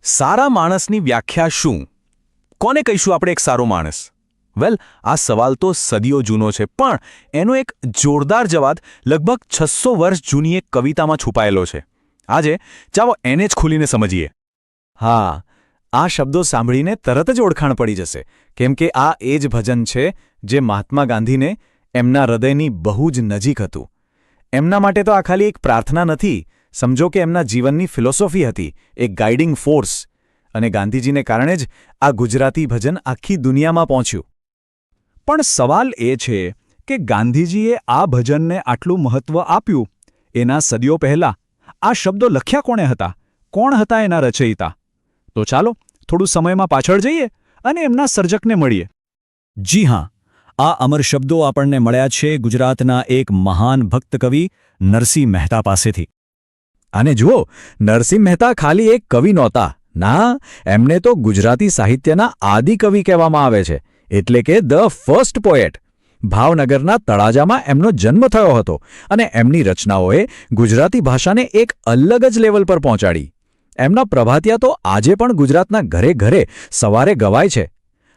સારા માણસની વ્યાખ્યા શું? કોને કહીશું આપણે એક સારો માણસ? વેલ, આ સવાલ તો સદીઓ જૂનો છે, પણ એનો એક જોરદાર જવાબ લગભગ 600 વર્ષ જૂની એક કવિતામાં છુપાયેલો છે. આજે ચાલો એને જ ખુલીને સમજીએ. હા, આ શબ્દો સાંભળીને તરત જ ઓળખાણ પડી જશે, કેમ કે આ એ જ ભજન છે જે મહાત્મા ગાંધીને એમના હૃદયની બહુ જ નજીક હતું. એમના માટે તો આ ખાલી એક પ્રાર્થના નથી, સમજો કે એમના જીવનની ફિલોસોફી હતી, એક ગાઇડિંગ ફોર્સ. અને ગાંધીજીને કારણે જ આ ગુજરાતી ભજન આખી દુનિયામાં પહોંચ્યું. પણ સવાલ એ છે કે ગાંધીજીએ આ ભજનને આટલું મહત્વ આપ્યું એના સદીઓ પહેલાં આ શબ્દો લખ્યા કોણે હતા? કોણ હતા એના રચયિતા? તો ચાલો થોડું સમયમાં પાછળ જઈએ અને એમના સર્જકને મળીએ. જી હા, આ અમર શબ્દો આપણને મળ્યા છે ગુજરાતના એક મહાન ભક્ત કવિ નરસિંહ મહેતા પાસેથી. અને જુઓ, નરસિંહ મહેતા ખાલી એક કવિ નહોતા. ના, એમને તો ગુજરાતી સાહિત્યના આદિકવિ કહેવામાં આવે છે, એટલે કે ધ ફર્સ્ટ પોએટ. ભાવનગરના તળાજામાં એમનો જન્મ થયો હતો અને એમની રચનાઓએ ગુજરાતી ભાષાને એક અલગ જ લેવલ પર પહોંચાડી. એમના પ્રભાતિયા તો આજે પણ ગુજરાતના ઘરે ઘરે સવારે ગવાય છે.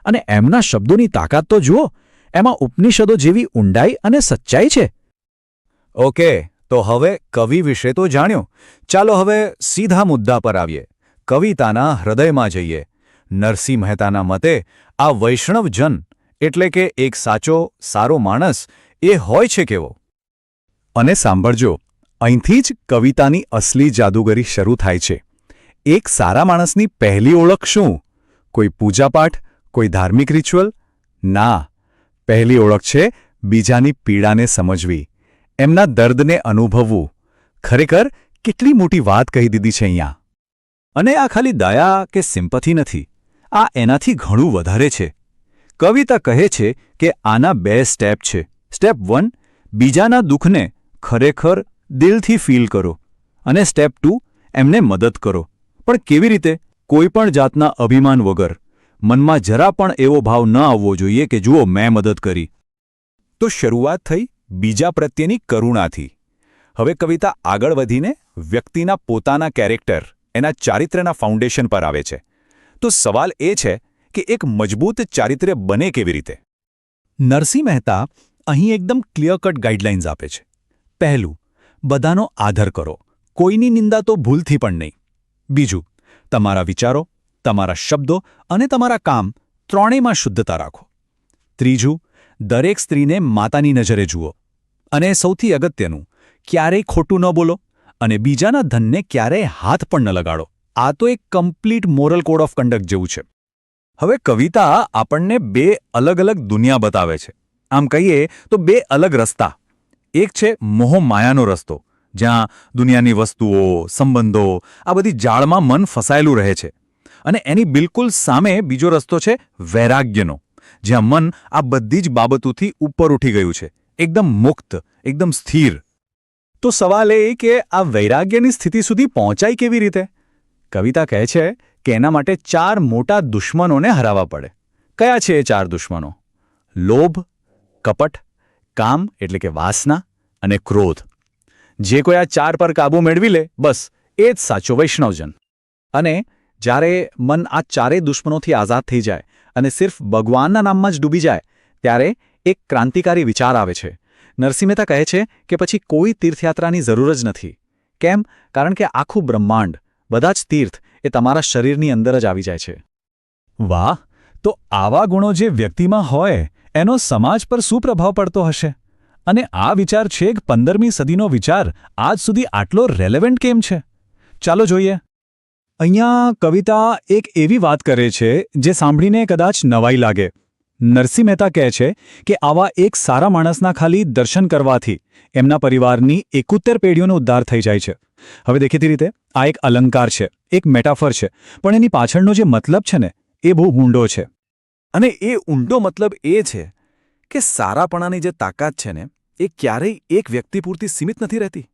અને એમના શબ્દોની તાકાત તો જુઓ, એમાં ઉપનિષદો જેવી ઊંડાઈ અને સચ્ચાઈ છે. ઓકે, તો હવે કવિ વિશે તો જાણ્યું. ચાલો હવે સીધા મુદ્દા પર આવીએ. કવિતાના હૃદયમાં જઈએ. નરસિંહ મહેતાના મતે આ વૈષ્ણવજન એટલે કે એક સાચો સારો માણસ એ હોય છે કેવો? અને સાંભળજો, અહીંથી જ કવિતાની અસલી જાદુગરી શરૂ થાય છે. એક સારા માણસની પહેલી ઓળખ શું? કોઈ પૂજાપાઠ, કોઈ ધાર્મિક રિચ્યુઅલ? ના, પહેલી ઓળખ છે બીજાની પીડાને સમજવી, એમના દર્દને અનુભવવું. ખરેખર કેટલી મોટી વાત કહી દીધી છે અહીંયા. અને આ ખાલી દયા કે સિમ્પથી નથી, આ એનાથી ઘણું વધારે છે. કવિતા કહે છે કે આના 2 સ્ટેપ છે. સ્ટેપ 1, બીજાના દુઃખને ખરેખર દિલથી ફીલ કરો. અને સ્ટેપ 2, એમને મદદ કરો. પણ કેવી રીતે? કોઈ પણ જાતના અભિમાન વગર. મનમાં જરા પણ એવો ભાવ ન આવવો જોઈએ કે જુઓ મેં મદદ કરી. તો શરૂઆત થઈ બીજા પ્રત્યેની કરુણાથી. હવે કવિતા આગળ વધીને વ્યક્તિના પોતાના કેરેક્ટર, એના ચારિત્ર્યના ફાઉન્ડેશન પર આવે છે. તો સવાલ એ છે કે એક મજબૂત ચારિત્ર્ય બને કેવી રીતે? નરસિંહ મહેતા અહીં એકદમ ક્લિયર કટ ગાઈડલાઇન્સ આપે છે. પહેલું, બધાનો આદર કરો, કોઈની નિંદા તો ભૂલથી પણ નહીં. બીજું, તમારા વિચારો, તમારા શબ્દો અને તમારા કામ ત્રણેયમાં શુદ્ધતા રાખો. ત્રીજું, દરેક સ્ત્રીને માતાની નજરે જુઓ. અને સૌથી અગત્યનું, ક્યારેય ખોટું ન બોલો અને બીજાના ધનને ક્યારેય હાથ પણ ન લગાડો. આ તો એક complete moral code of conduct જેવું છે. હવે કવિતા આપણને 2 અલગ અલગ દુનિયા બતાવે છે. આમ કહીએ તો 2 અલગ રસ્તા. એક છે મોહમાયાનો રસ્તો, જ્યાં દુનિયાની વસ્તુઓ, સંબંધો, આ બધી જાળમાં મન ફસાયેલું રહે છે. અને એની બિલકુલ સામે બીજો રસ્તો છે વૈરાગ્યનો, જ્યાં મન આ બધી જ બાબતોથી ઉપર ઉઠી ગયું છે, એકદમ મુક્ત, એકદમ સ્થિર. તો સવાલ એ કે આ વૈરાગ્યની સ્થિતિ સુધી પહોંચાય કેવી રીતે? કવિતા કહે છે કે એના માટે 4 મોટા દુશ્મનોને હરાવવા પડે. કયા છે એ 4 દુશ્મનો? લોભ, કપટ, કામ એટલે કે વાસના અને ક્રોધ. જે કોઈ આ 4 પર કાબૂ મેળવી લે, બસ એ જ સાચો વૈષ્ણવજન. અને જ્યારે મન આ 4 દુશ્મનોથી આઝાદ થઈ જાય અને સિર્ફ ભગવાનના નામમાં જ ડૂબી જાય, ત્યારે એક ક્રાંતિકારી વિચાર આવે છે. નરસિંહ મહેતા કહે છે કે પછી કોઈ તીર્થયાત્રાની જરૂર જ નથી. કેમ? કારણ કે આખું બ્રહ્માંડ, બધા જ તીર્થ એ તમારા શરીરની અંદર જ આવી જાય છે. વાહ! તો આવા ગુણો જે વ્યક્તિમાં હોય એનો સમાજ પર શું પ્રભાવ પડતો હશે? અને આ વિચાર છેક 15મી સદીનો વિચાર આજ સુધી આટલો રેલેવન્ટ કેમ છે? ચાલો જોઈએ. અહીંયા કવિતા એક એવી વાત કરે છે જે સાંભળીને કદાચ નવાઈ લાગે. નરસિંહ મહેતા કહે છે કે આવા એક સારા માણસના ખાલી દર્શન કરવાથી એમના પરિવારની 71 પેઢીઓનો ઉદ્ધાર થઈ જાય છે. હવે દેખીતી રીતે આ એક અલંકાર છે, એક મેટાફર છે, પણ એની પાછળનો જે મતલબ છે ને, એ બહુ ઊંડો છે. અને એ ઊંડો મતલબ એ છે કે સારાપણાની જે તાકાત છે ને, એ ક્યારેય એક વ્યક્તિ પૂરતી સીમિત નથી રહેતી.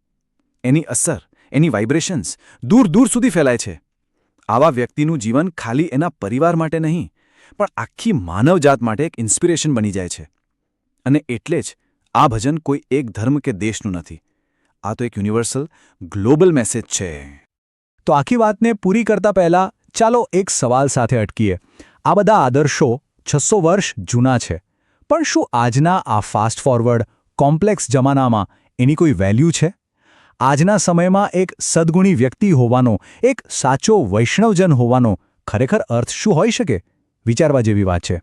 એની અસર, એની વાઇબ્રેશન્સ દૂર દૂર સુધી ફેલાય છે. આવા વ્યક્તિનું જીવન ખાલી એના પરિવાર માટે નહીં, પણ આખી માનવજાત માટે એક ઇન્સ્પિરેશન બની જાય છે. અને એટલે જ આ ભજન કોઈ એક ધર્મ કે દેશનું નથી. આ તો એક યુનિવર્સલ, ગ્લોબલ મેસેજ છે. તો આખી વાતને પૂરી કરતા પહેલા ચાલો એક સવાલ સાથે અટકીએ. આ બધા આદર્શો 600 વર્ષ જૂના છે, પણ શું આજના આ ફાસ્ટ ફોરવર્ડ કોમ્પ્લેક્સ જમાનામાં એની કોઈ વેલ્યુ છે? આજના સમયમાં એક સદ્ગુણી વ્યક્તિ હોવાનો, એક સાચો વૈષ્ણવજન હોવાનો ખરેખર અર્થ શું હોઈ શકે? વિચારવા જેવી વાત છે.